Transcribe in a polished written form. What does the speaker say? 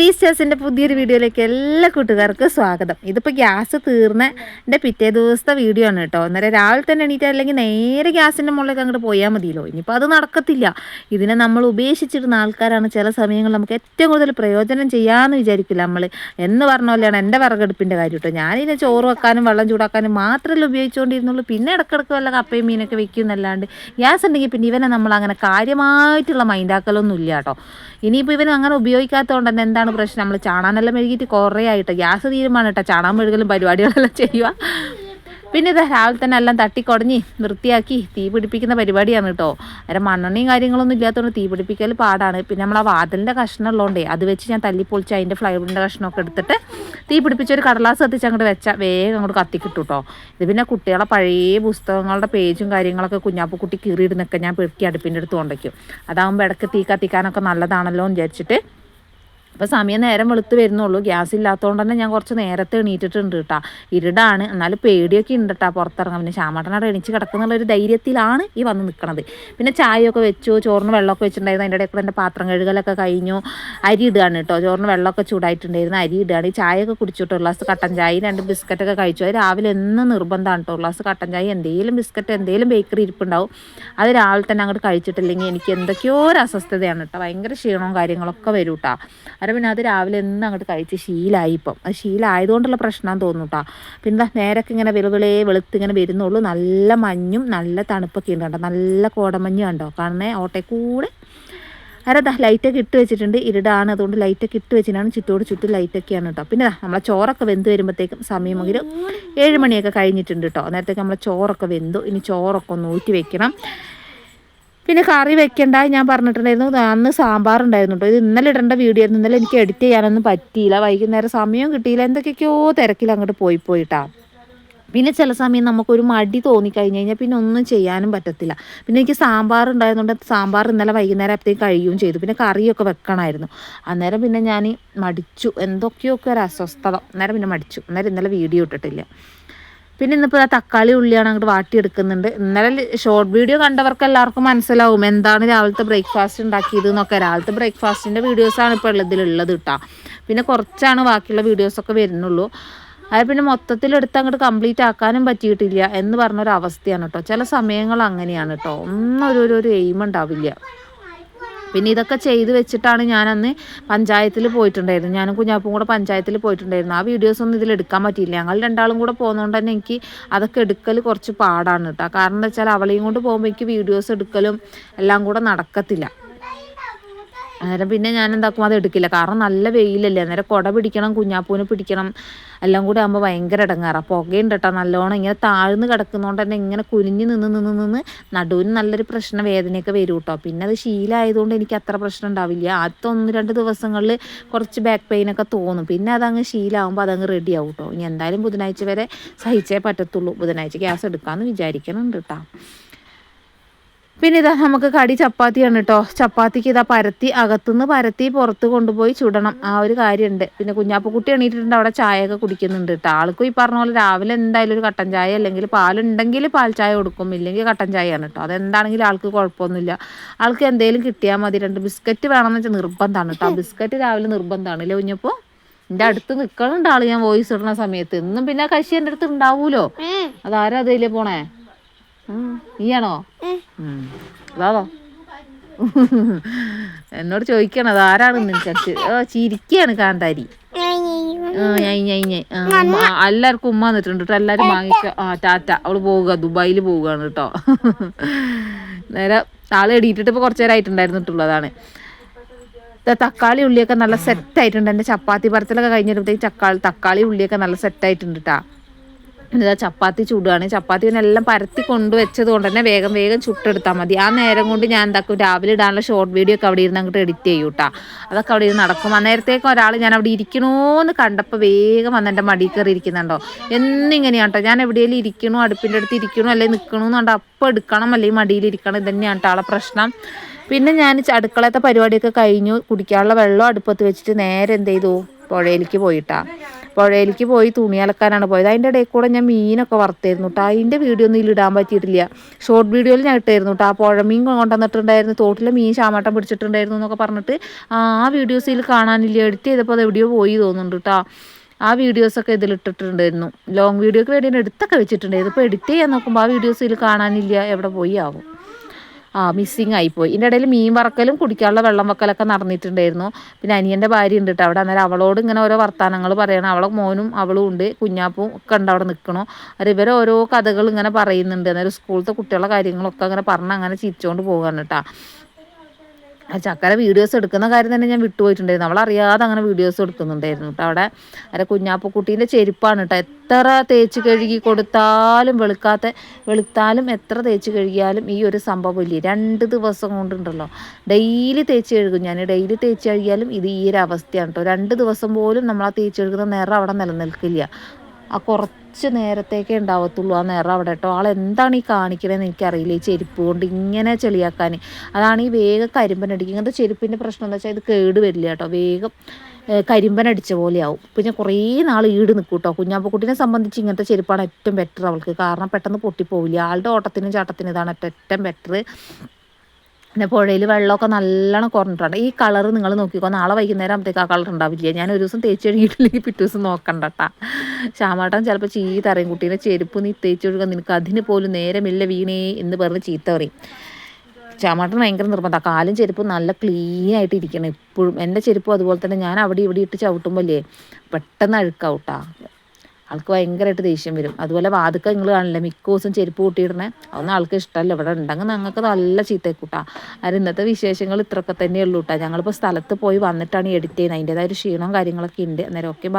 എലീസ്റ്റേഴ്സിൻ്റെ പുതിയൊരു വീഡിയോയിലേക്ക് എല്ലാ കൂട്ടുകാർക്കും സ്വാഗതം. ഇതിപ്പോൾ ഗ്യാസ് തീർന്നതിൻ്റെ പിറ്റേ ദിവസത്തെ വീഡിയോ ആണ് കേട്ടോ. അന്നേരം രാവിലെ തന്നെ എണീറ്റ് അല്ലെങ്കിൽ നേരെ ഗ്യാസിൻ്റെ മുകളിലേക്ക് അങ്ങോട്ട് പോയാൽ മതിയല്ലോ. ഇനിയിപ്പോൾ അത് നടക്കത്തില്ല. ഇതിനെ നമ്മൾ ഉപേക്ഷിച്ചിരുന്ന ആൾക്കാരാണ് ചില സമയങ്ങളിൽ നമുക്ക് ഏറ്റവും കൂടുതൽ പ്രയോജനം ചെയ്യാമെന്ന് വിചാരിക്കില്ല നമ്മൾ. എന്ന് പറഞ്ഞ പോലെയാണ് എൻ്റെ വിറകടുപ്പിൻ്റെ കാര്യം കേട്ടോ. ഞാനിതിനെ ചോറ് വെക്കാനും വെള്ളം ചൂടാക്കാനും മാത്രമല്ല ഉപയോഗിച്ചുകൊണ്ടിരുന്നുള്ളൂ. പിന്നെ ഇടക്കിടക്ക് വല്ല കപ്പയും മീനൊക്കെ വെക്കുന്നല്ലാണ്ട് ഗ്യാസ് ഉണ്ടെങ്കിൽ പിന്നെ ഇവനെ നമ്മൾ അങ്ങനെ കാര്യമായിട്ടുള്ള മൈൻഡാക്കലൊന്നും ഇല്ല കേട്ടോ. ഇനിയിപ്പോൾ ഇവന് അങ്ങനെ ഉപയോഗിക്കാത്തതുകൊണ്ട് തന്നെ എന്താണ് പ്രശ്നം, നമ്മൾ ചാണാനെല്ലാം മെഴുകിയിട്ട് കുറേ ആയിട്ട് ഗ്യാസ് തീരുമാനം കേട്ടോ. ചാണാൻ മെഴുകലും പരിപാടികളെല്ലാം ചെയ്യുക. പിന്നെ ഇത് രാവിലെ തന്നെ എല്ലാം തട്ടിക്കുടഞ്ഞ് വൃത്തിയാക്കി തീ പിടിപ്പിക്കുന്ന പരിപാടിയാണ് കേട്ടോ. അര മണ്ണെണ്ണയും കാര്യങ്ങളൊന്നും ഇല്ലാത്തതുകൊണ്ട് തീ പിടിപ്പിക്കൽ പാടാണ്. പിന്നെ നമ്മൾ ആ വാതിലിൻ്റെ കഷ്ണം ഉള്ളതുകൊണ്ടേ അത് വെച്ച് ഞാൻ തല്ലിപ്പൊളിച്ച് അതിൻ്റെ ഫ്ലൈവുഡിൻ്റെ കഷ്ണമൊക്കെ എടുത്തിട്ട് തീ പിടിപ്പിച്ചൊരു കടലാസ് കത്തിച്ച് അങ്ങോട്ട് വെച്ചാൽ വേഗം അങ്ങോട്ട് കത്തിക്കിട്ടു കേട്ടോ. ഇത് പിന്നെ കുട്ടികളെ പഴയ പുസ്തകങ്ങളുടെ പേജും കാര്യങ്ങളൊക്കെ കുഞ്ഞാപ്പുക്കുട്ടി കീറിയിടുന്നൊക്കെ ഞാൻ പെറുക്കി അടുപ്പിൻ്റെ അടുത്ത് കൊണ്ടുവയ്ക്കും. അതാകുമ്പോൾ ഇടയ്ക്ക് തീ കത്തിക്കാനൊക്കെ നല്ലതാണല്ലോ എന്ന് വിചാരിച്ചിട്ട്. അപ്പോൾ സമയം നേരം വെളുത്ത് വരുന്നുള്ളൂ. ഗ്യാസ് ഇല്ലാത്തതുകൊണ്ട് തന്നെ ഞാൻ കുറച്ച് നേരത്തെ എണീറ്റിട്ടുണ്ട് കേട്ടോ. ഇരുടാണ്, എന്നാലും പേടിയൊക്കെ ഉണ്ട് കേട്ടോ പുറത്തിറങ്ങാം. പിന്നെ ശ്യാമേട്ടനോട് എണീച്ച് കിടക്കുന്നുള്ളൊരു ധൈര്യത്തിലാണ് ഈ വന്ന് നിൽക്കുന്നത്. പിന്നെ ചായയൊക്കെ വെച്ചു, ചോറിന് വെള്ളമൊക്കെ വെച്ചിട്ടുണ്ടായിരുന്നു. അതിൻ്റെ ഇടയ്ക്ക് എൻ്റെ പാത്രം കഴുകലൊക്കെ കഴിഞ്ഞു. അരി ഇടുകയാണ് കേട്ടോ. ചോറിന് വെള്ളമൊക്കെ ചൂടായിട്ടുണ്ടായിരുന്നു, അരി ഇടുകയാണ്. ഈ ചായയൊക്കെ കുടിച്ചിട്ട് ഒരു ഗ്ലാസ് കട്ടൻ ചായ 2 ബിസ്ക്കറ്റൊക്കെ കഴിച്ചു. അത് രാവിലെ എന്നും നിർബന്ധമാണ് കേട്ടോ. ഒരു ഗ്ലാസ് കട്ടൻ ചായ, എന്തെങ്കിലും ബിസ്ക്കറ്റ്, എന്തെങ്കിലും ബേക്കറി ഇരിപ്പുണ്ടാവും. അത് രാവിലെ തന്നെ അങ്ങോട്ട് കഴിച്ചിട്ടില്ലെങ്കിൽ എനിക്ക് എന്തൊക്കെയോ ഒരു അസ്വസ്ഥതയാണ് കേട്ടോ. ഭയങ്കര ക്ഷീണവും കാര്യങ്ങളൊക്കെ വരും കേട്ടോ. പിന്നെ അത് രാവിലെ എന്നും അങ്ങോട്ട് കഴിച്ച് ശീലമായി. ഇപ്പം അത് ശീലമായതുകൊണ്ടുള്ള പ്രശ്നം തോന്നും കേട്ടോ. പിന്നെ നേരൊക്കെ ഇങ്ങനെ വെളുത്തിങ്ങനെ വരുന്നുള്ളൂ. നല്ല മഞ്ഞും നല്ല തണുപ്പൊക്കെ ഉണ്ട് കേട്ടോ. നല്ല കോടമഞ്ഞ് കണ്ടോ കാണുന്നേ ഓട്ടയിൽ കൂടെ. ലൈറ്റൊക്കെ ഇട്ട് വെച്ചിട്ടുണ്ട്. ഇരുടാണ്, അതുകൊണ്ട് ലൈറ്റൊക്കെ ഇട്ട് വെച്ചിട്ടാണ് ചുറ്റോട് ചുറ്റും ലൈറ്റൊക്കെയാണ് കേട്ടോ. പിന്നെ നമ്മളെ ചോറൊക്കെ വെന്ത് വരുമ്പോഴത്തേക്കും സമയം ഒരു 7 മണിയൊക്കെ കഴിഞ്ഞിട്ടുണ്ട് കേട്ടോ. നേരത്തേക്ക് നമ്മളെ ചോറൊക്കെ വെന്തു. ഇനി ചോറൊക്കെ ഒന്ന് ഊറ്റി വെക്കണം. പിന്നെ കറി വെക്കണ്ട ഞാൻ പറഞ്ഞിട്ടുണ്ടായിരുന്നു. അന്ന് സാമ്പാർ ഉണ്ടായിരുന്നു കേട്ടോ. ഇത് ഇന്നലെ ഇടേണ്ട വീഡിയോ ആയിരുന്നു. ഇന്നലെ എനിക്ക് എഡിറ്റ് ചെയ്യാനൊന്നും പറ്റിയില്ല. വൈകുന്നേരം സമയവും കിട്ടിയില്ല. എന്തൊക്കെയൊക്കെയോ തിരക്കിൽ അങ്ങോട്ട് പോയിട്ടാ. പിന്നെ ചില സമയം നമുക്കൊരു മടി തോന്നിക്കഴിഞ്ഞ് കഴിഞ്ഞാൽ പിന്നെ ഒന്നും ചെയ്യാനും പറ്റത്തില്ല. പിന്നെ എനിക്ക് സാമ്പാർ ഉണ്ടായതുകൊണ്ട് സാമ്പാർ ഇന്നലെ വൈകുന്നേരം അപ്പോഴത്തേക്ക് കഴിയുകയും ചെയ്തു. പിന്നെ കറിയൊക്കെ വെക്കണമായിരുന്നു. അന്നേരം പിന്നെ ഞാൻ മടിച്ചു. എന്തൊക്കെയൊക്കെ ഒരു അസ്വസ്ഥത. അന്നേരം പിന്നെ മടിച്ചു. അന്നേരം ഇന്നലെ വീഡിയോ ഇട്ടിട്ടില്ല. പിന്നെ ഇന്നിപ്പോൾ ആ തക്കാളി ഉള്ളിയാണ് അങ്ങോട്ട് വാട്ടിയെടുക്കുന്നുണ്ട്. ഇന്നലെ ഷോർട്ട് വീഡിയോ കണ്ടവർക്ക് എല്ലാവർക്കും മനസ്സിലാവും എന്താണ് രാവിലത്തെ ബ്രേക്ക്ഫാസ്റ്റ് ഉണ്ടാക്കിയത് എന്നൊക്കെ. രാവിലത്തെ ബ്രേക്ക്ഫാസ്റ്റിൻ്റെ വീഡിയോസാണ് ഇപ്പോൾ ഇതിലുള്ളത് കേട്ടോ. പിന്നെ കുറച്ചാണ് ബാക്കിയുള്ള വീഡിയോസൊക്കെ വരുന്നുള്ളൂ. അത് പിന്നെ മൊത്തത്തിലെടുത്ത് അങ്ങോട്ട് കംപ്ലീറ്റ് ആക്കാനും പറ്റിയിട്ടില്ല എന്ന് പറഞ്ഞൊരവസ്ഥയാണ് കേട്ടോ. ചില സമയങ്ങൾ അങ്ങനെയാണ് കേട്ടോ. ഒന്നും ഒരു എയിം ഉണ്ടാവില്ല. പിന്നെ ഇതൊക്കെ ചെയ്ത് വെച്ചിട്ടാണ് ഞാനന്ന് പഞ്ചായത്തിൽ പോയിട്ടുണ്ടായിരുന്നു. ഞാനും കുഞ്ഞാപ്പും കൂടെ പഞ്ചായത്തിൽ പോയിട്ടുണ്ടായിരുന്നു. ആ വീഡിയോസൊന്നും ഇതിലെടുക്കാൻ പറ്റിയില്ല. ഞങ്ങൾ രണ്ടാളും കൂടെ പോകുന്നതുകൊണ്ട് തന്നെ എനിക്ക് അതൊക്കെ എടുക്കൽ കുറച്ച് പാടാണ് കേട്ടോ. കാരണം എന്താ വെച്ചാൽ അവളെയും കൊണ്ട് പോകുമ്പോൾ എനിക്ക് വീഡിയോസ് എടുക്കലും എല്ലാം കൂടെ നടക്കത്തില്ല. അന്നേരം പിന്നെ ഞാൻ എന്താക്കും, അത് എടുക്കില്ല. കാരണം നല്ല വെയിലല്ലേ. അന്നേരം കുട പിടിക്കണം, കുഞ്ഞാപ്പൂനെ പിടിക്കണം, എല്ലാം കൂടി ആകുമ്പോൾ ഭയങ്കര ഇടങ്ങാറാണ്. പുകയുണ്ട് കേട്ടോ നല്ലോണം. ഇങ്ങനെ താഴ്ന്ന് കിടക്കുന്നതുകൊണ്ട് തന്നെ ഇങ്ങനെ കുനിഞ്ഞ് നിന്ന് നടുവിന് നല്ലൊരു പ്രശ്നം, വേദനയൊക്കെ വരും കേട്ടോ. പിന്നെ അത് ശീലമായതുകൊണ്ട് എനിക്ക് അത്ര പ്രശ്നം ഉണ്ടാവില്ല. ആദ്യത്തെ 1-2 ദിവസങ്ങളിൽ കുറച്ച് ബാക്ക് പെയിനൊക്കെ തോന്നും. പിന്നെ അതങ്ങ് ശീലമാകുമ്പോൾ അതങ്ങ് റെഡി ആവും കേട്ടോ. ഇനി എന്തായാലും ബുധനാഴ്ച വരെ സഹിച്ചേ പറ്റത്തുള്ളൂ. ബുധനാഴ്ച ഗ്യാസ് എടുക്കാമെന്ന് വിചാരിക്കുന്നുണ്ട് കേട്ടോ. പിന്നെ ഇതാ നമുക്ക് കടി ചപ്പാത്തിയാണ് കേട്ടോ. ചപ്പാത്തിക്ക് ഇതാ അകത്തുനിന്ന് പരത്തി പുറത്ത് കൊണ്ടുപോയി ചുടണം. ആ ഒരു കാര്യമുണ്ട്. പിന്നെ കുഞ്ഞാപ്പക്കുട്ടി എണീറ്റിട്ടുണ്ട്, അവിടെ ചായയൊക്കെ കുടിക്കുന്നുണ്ട് കേട്ടോ. ആൾക്കും ഈ പറഞ്ഞ പോലെ രാവിലെ എന്തായാലും ഒരു കട്ടൻ ചായ അല്ലെങ്കിൽ പാലുണ്ടെങ്കിൽ പാൽ ചായ കൊടുക്കും, ഇല്ലെങ്കിൽ കട്ടൻ ചായയാണ് കേട്ടോ. അതെന്താണെങ്കിലും ആൾക്ക് കുഴപ്പമൊന്നുമില്ല. ആൾക്ക് എന്തെങ്കിലും കിട്ടിയാൽ മതി. 2 ബിസ്ക്കറ്റ് വേണമെന്ന് വെച്ചാൽ നിർബന്ധമാണ് കേട്ടോ. ബിസ്ക്കറ്റ് രാവിലെ നിർബന്ധമാണ് അല്ലേ കുഞ്ഞപ്പോൾ. എൻ്റെ അടുത്ത് നിൽക്കണുണ്ട് ആൾ ഞാൻ വോയിസ് ഇടുന്ന സമയത്ത്. എന്നും പിന്നെ കശി എൻ്റെ അടുത്ത് ഉണ്ടാവൂലോ. അതാരാ അതിലേ പോണേ? നീയാണോ? അതാണോ? എന്നോട് ചോദിക്കണം അതാരാണെന്ന്. ചിരിക്കുകയാണ് കാന്താരി. എല്ലാവർക്കും ഉമ്മ വന്നിട്ടുണ്ട് കേട്ടോ. എല്ലാവരും വാങ്ങിക്ക. ടാറ്റ. അവള് പോവുക, ദുബായിൽ പോവുകയാണ് കേട്ടോ. നേരെ ആളെ എടീറ്റിട്ട് ഇപ്പോൾ കുറച്ച് നേരം ആയിട്ടുണ്ടായിരുന്നിട്ടുള്ളതാണ്. തക്കാളി ഉള്ളിയൊക്കെ നല്ല സെറ്റായിട്ടുണ്ട്. എൻ്റെ ചപ്പാത്തി പരത്തിലൊക്കെ കഴിഞ്ഞിരുമ്പോഴത്തേക്ക് തക്കാളി ഉള്ളിയൊക്കെ നല്ല സെറ്റായിട്ടുണ്ട് കേട്ടോ. ഇതാ ചപ്പാത്തി ചൂടുകയാണ്. ചപ്പാത്തി എല്ലാം പരത്തി കൊണ്ടുവച്ചത് കൊണ്ട് തന്നെ വേഗം ചുട്ടെടുത്താൽ മതി. ആ നേരം കൊണ്ട് ഞാൻ എന്താക്കും, രാവിലെ ഇടാനുള്ള ഷോർട്ട് വീഡിയോ ഒക്കെ അവിടെ ഇരുന്ന് അങ്ങോട്ട് എഡിറ്റ് ചെയ്യും കേട്ടോ. അതൊക്കെ അവിടെ ഇരുന്ന് നടക്കും. അന്നേരത്തേക്കും ഒരാൾ ഞാൻ അവിടെ ഇരിക്കണോന്ന് കണ്ടപ്പോൾ വേഗം വന്ന് എൻ്റെ മടി കയറി ഇരിക്കുന്നുണ്ടോ. എന്നിങ്ങനെയാണ് കേട്ടോ. ഞാൻ എവിടെയെങ്കിലും ഇരിക്കണോ, അടുപ്പിൻ്റെ അടുത്ത് ഇരിക്കണോ, അല്ലെങ്കിൽ നിൽക്കണമെന്നുണ്ടോ അപ്പോൾ എടുക്കണം, അല്ലെങ്കിൽ മടിയിലിരിക്കണം. ഇത് തന്നെയാണ് കേട്ടോ ആളെ പ്രശ്നം. പിന്നെ ഞാൻ അടുക്കളത്തെ പരിപാടിയൊക്കെ കഴിഞ്ഞു. കുടിക്കാനുള്ള വെള്ളം അടുപ്പത്ത് വെച്ചിട്ട് നേരെ എന്ത് ചെയ്തു, പുഴയിലേക്ക് പോയിട്ടാ. പുഴയിലേക്ക് പോയി തുണി അലക്കാനാണ് പോയത്. അതിൻ്റെ ഇടയിൽ കൂടെ ഞാൻ മീനൊക്കെ വറുത്തായിരുന്നു കേട്ടോ. അതിൻ്റെ വീഡിയോ ഒന്നും ഇതിലിടാൻ പറ്റിയിട്ടില്ല. ഷോർട്ട് വീഡിയോയിൽ ഞാൻ ഇട്ടായിരുന്നു കേട്ടോ. ആ പുഴ മീൻ കൊണ്ടുവന്നിട്ടുണ്ടായിരുന്നു, തോട്ടിലെ മീൻ ശാമാട്ടം പിടിച്ചിട്ടുണ്ടായിരുന്നു എന്നൊക്കെ പറഞ്ഞിട്ട് ആ വീഡിയോസ് ഇതിൽ കാണാനില്ല. എഡിറ്റ് ചെയ്തപ്പോൾ അത് എവിടെയോ പോയി തോന്നുന്നുണ്ട് കേട്ടോ. ആ വീഡിയോസൊക്കെ ഇതിലിട്ടിട്ടുണ്ടായിരുന്നു. ലോങ് വീഡിയോക്ക് വേണ്ടി എടുത്തൊക്കെ വെച്ചിട്ടുണ്ടായിരുന്നു. ഇപ്പോൾ എഡിറ്റ് ചെയ്യാൻ നോക്കുമ്പോൾ ആ വീഡിയോസ് ഇതിൽ കാണാനില്ല, എവിടെ പോയി ആവും. മിസ്സിങ് ആയിപ്പോയി. ഇതിൻ്റെ ഇടയിൽ മീൻ വറക്കലും കുടിക്കാനുള്ള വെള്ളം വെക്കലൊക്കെ നടന്നിട്ടുണ്ടായിരുന്നു. പിന്നെ അനിയൻ്റെ ഭാര്യ ഉണ്ട് കേട്ടോ അവിടെ. അന്നേരം അവളോട് ഇങ്ങനെ ഓരോ വർത്തമാനങ്ങൾ പറയണം. അവളെ മോനും അവളും ഉണ്ട്, കുഞ്ഞാപ്പും ഒക്കെ ഉണ്ട് അവിടെ നിൽക്കണോ. അത് ഇവർ ഓരോ കഥകൾ ഇങ്ങനെ പറയുന്നുണ്ട്. അന്നേരം സ്കൂളത്തെ കുട്ടികളുടെ കാര്യങ്ങളൊക്കെ അങ്ങനെ പറഞ്ഞ് അങ്ങനെ ചിരിച്ചുകൊണ്ട് പോകാണ് കേട്ടോ. ചക്കര വീഡിയോസ് എടുക്കുന്ന കാര്യം തന്നെ ഞാൻ വിട്ടുപോയിട്ടുണ്ടായിരുന്നു. അവളറിയാതെ അങ്ങനെ വീഡിയോസ് എടുക്കുന്നുണ്ടായിരുന്നു കേട്ടോ അവിടെ. അരെ കുഞ്ഞാപ്പക്കുട്ടീൻ്റെ ചെരുപ്പാണ് കേട്ടോ. എത്ര തേച്ച് കഴുകി കൊടുത്താലും വെളുത്താലും എത്ര തേച്ച് കഴുകിയാലും ഈ ഒരു സംഭവം ഇല്ലേ, 2 ദിവസം കൊണ്ടുണ്ടല്ലോ. ഡെയിലി തേച്ച് കഴുകും ഞാൻ. ഡെയിലി തേച്ച് കഴുകിയാലും ഇത് ഈ ഒരു അവസ്ഥയാണ് കേട്ടോ. 2 ദിവസം പോലും നമ്മൾ ആ തേച്ച് കഴുകുന്ന നിറം അവിടെ നിലനിൽക്കില്ല. ആ കുറച്ച് നേരത്തേക്കേ ഉണ്ടാവത്തുള്ളൂ ആ നിറം അവിടെ കേട്ടോ. എന്താണ് ഈ കാണിക്കണമെന്ന് എനിക്കറിയില്ല. ഈ ചെരുപ്പ് കൊണ്ട് ഇങ്ങനെ ചെളിയാക്കാൻ. അതാണ് ഈ വേഗം കരിമ്പനടിക്കും. ഇങ്ങനത്തെ ചെരുപ്പിൻ്റെ പ്രശ്നം എന്താ വെച്ചാൽ ഇത് കേട് വരില്ല കേട്ടോ. വേഗം കരിമ്പനടിച്ച പോലെയാവും. പിന്നെ കുറേ നാൾ ഈട് നിൽക്കും കേട്ടോ. കുഞ്ഞാപ്പക്കുട്ടീനെ സംബന്ധിച്ച് ഇങ്ങനത്തെ ചെരുപ്പാണ് ഏറ്റവും ബെറ്റർ അവൾക്ക്. കാരണം പെട്ടെന്ന് പൊട്ടിപ്പോവില്ല. ആളുടെ ഓട്ടത്തിനും ചാട്ടത്തിനും ഇതാണ് ഏറ്റവും ബെറ്റർ. പിന്നെ പുഴയിൽ വെള്ളമൊക്കെ നല്ലോണം കുറഞ്ഞിട്ടുണ്ട്. ഈ കളർ നിങ്ങൾ നോക്കിക്കോ, നാളെ വൈകുന്നേരം ആകുമ്പോഴത്തേക്ക് ആ കളർ ഉണ്ടാവില്ല. ഞാൻ ഒരു ദിവസം തേച്ച് കഴുകിയിട്ടില്ലെങ്കിൽ പിറ്റേ ദിവസം നോക്കണ്ട കേട്ടാ. ശ്യാമാട്ടൻ ചിലപ്പോൾ ചീത്ത അറിയും, കുട്ടീനെ ചെരുപ്പ് നീ തേച്ച് കഴുകാൻ നിനക്ക് അതിന് പോലും നേരമില്ല വീണേ എന്ന് പറഞ്ഞ് ചീത്ത പറയും. ശ്യാമാട്ടൻ ഭയങ്കര നിർബന്ധമാണ്. കാലും ചെരുപ്പും നല്ല ക്ലീൻ ആയിട്ട് ഇരിക്കണം എപ്പോഴും. എൻ്റെ ചെരുപ്പും അതുപോലെ തന്നെ. ഞാൻ അവിടെ ഇവിടെ ഇട്ട് ചവിട്ടുമ്പോൾ അല്ലേ പെട്ടെന്ന് അഴുക്കാവൂട്ടാ. ആൾക്ക് ഭയങ്കരമായിട്ട് ദേഷ്യം വരും. അതുപോലെ വാതുക്ക നിങ്ങൾ കാണില്ല മിക്ക ദിവസം ചെരുപ്പ് കൂട്ടിയിടണേ, അതൊന്നും ആൾക്ക് ഇഷ്ടമല്ല. ഇവിടെ ഉണ്ടെങ്കിൽ ഞങ്ങൾക്ക് നല്ല ചീത്തക്കൂട്ടാ. അത് ഇന്നത്തെ വിശേഷങ്ങൾ ഇത്രയൊക്കെ തന്നെയുള്ളൂ കേട്ടോ. ഞങ്ങളിപ്പോൾ സ്ഥലത്ത് പോയി വന്നിട്ടാണ് എഡിറ്റ് ചെയ്യുന്നത്. അതിൻ്റെതായ ഒരു ക്ഷീണവും കാര്യങ്ങളൊക്കെ ഉണ്ട്. അന്നേരം ഓക്കെ.